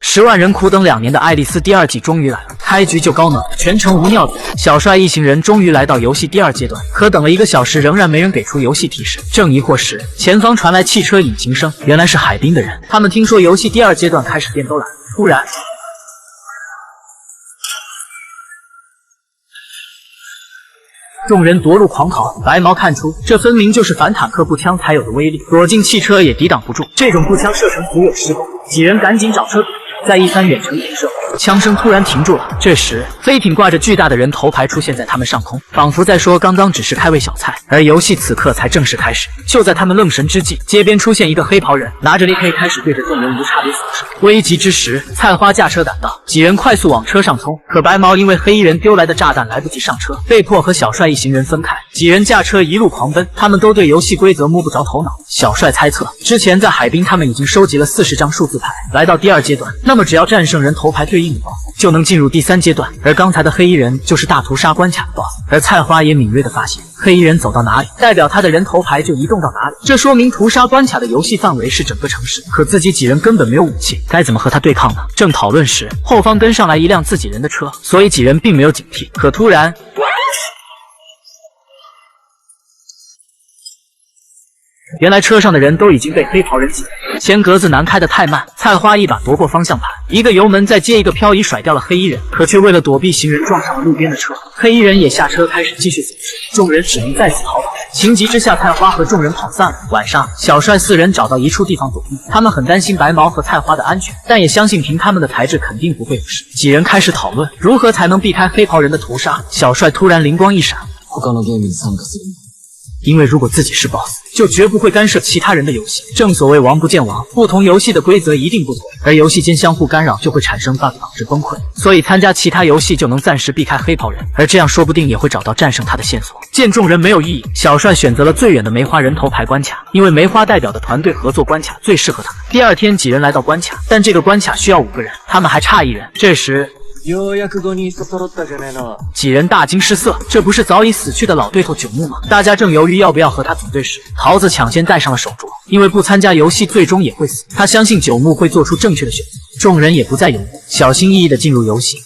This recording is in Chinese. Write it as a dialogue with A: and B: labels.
A: 10万人苦等2年的《爱丽丝》第2季终于来了，开局就高能，全程无尿点。小帅一行人终于来到游戏第2阶段，可等了1个小时，仍然没人给出游戏提示。正疑惑时，前方传来汽车引擎声，原来是海滨的人。他们听说游戏第2阶段开始变都来了，突然。 众人夺路狂跑，白毛看出这分明就是反坦克步枪才有的威力，躲进汽车也抵挡不住。这种步枪射程足有10公里，几人赶紧找车躲。在一番远程点射后，枪声突然停住了。这时，飞艇挂着巨大的人头牌出现在他们上空，仿佛在说刚刚只是开胃小菜，而游戏此刻才正式开始。就在他们愣神之际，街边出现一个黑袍人，拿着猎 K 开始对着众人无差别扫射。危急之时，菜花驾车赶到，几人快速往车上冲，可白毛因为黑衣人丢来的炸弹来不及上车，被迫和小帅一行人分开。几人驾车一路狂奔，他们都对游戏规则摸不着头脑。小帅猜测，之前在海滨他们已经收集了40张数字牌，来到第2阶段，那么只要战胜人头牌对应的 BOSS， 就能进入第3阶段。而刚才的黑衣人就是大屠杀关卡的 BOSS， 而菜花也敏锐地发现，黑衣人走到哪里，代表他的人头牌就移动到哪里，这说明屠杀关卡的游戏范围是整个城市。可自己几人根本没有武器，该怎么和他对抗呢？正讨论时，后方跟上来一辆自己人的车，所以几人并没有警惕。可突然，原来车上的人都已经被黑袍人挤了，前格子难开得太慢，菜花一把夺过方向盘，一个油门再接一个漂移甩掉了黑衣人，可却为了躲避行人撞上了路边的车，黑衣人也下车开始继续走失，众人只能再次逃跑。情急之下，菜花和众人跑散了。晚上，小帅4人找到一处地方躲避，他们很担心白毛和菜花的安全，但也相信凭他们的才智肯定不会有事。几人开始讨论如何才能避开黑袍人的屠杀。小帅突然灵光一闪，因为如果自己是 BOSS， 就绝不会干涉其他人的游戏。正所谓王不见王，不同游戏的规则一定不同，而游戏间相互干扰就会产生 bug， 导致崩溃。所以参加其他游戏就能暂时避开黑袍人，而这样说不定也会找到战胜他的线索。见众人没有异议，小帅选择了最远的梅花人头牌关卡，因为梅花代表的团队合作关卡最适合他们。第2天，几人来到关卡，但这个关卡需要5个人，他们还差1人。这时，几人大惊失色，这不是早已死去的老对头九牧吗？大家正犹豫要不要和他组队时，桃子抢先戴上了手镯，因为不参加游戏最终也会死。他相信九牧会做出正确的选择。众人也不再犹豫，小心翼翼地进入游戏。